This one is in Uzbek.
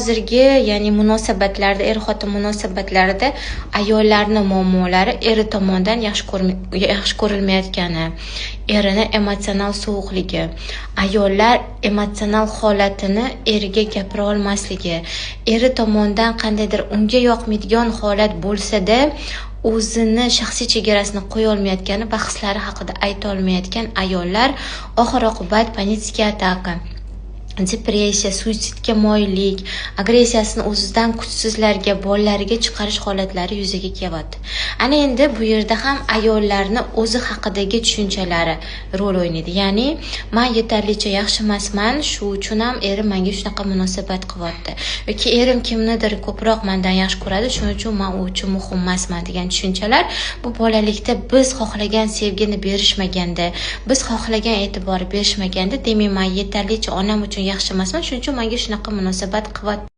Hozirgi, ya'ni munosabatlarda, er-xotin munosabatlarida ayollarning muammolari eri tomonidan yaxshi ko'rilmayotgani, erining emotsional sovuqligi, ayollar emotsional holatini eriga gapira olmasligi, eri tomonidan qandaydir unga yoqmaydigan holat bo'lsa-da, o'zini shaxsiy chegarasini qo'ya olmayotgani va hislari haqida ayta olmayotgan ayollar oxir-oqibat panические ataka, depressiya, suitsidga moyillik, agressiyasini o'zidan kuchsizlarga, bolalariga chiqarish holatlari yuzaga kelyapti. Ana endi bu yerda ham ayollarni o'zi haqidagi tushunchalari rol o'ynaydi. Ya'ni men yetarlicha yaxshi emasman, shu uchun ham erim menga shunaqa munosabat qilyapti. Yoki erim kimnidir ko'proq mendan yaxshi ko'radi, shuning uchun men u uchun muhim emasman degan tushunchalar bu bolalikda biz xohlagan sevgini berishmaganda, biz xohlagan e'tiborni berishmaganda, demak men yetarlicha onam uchun yaxshi emasman, shuning uchun menga shunaqa munosabat qilyapti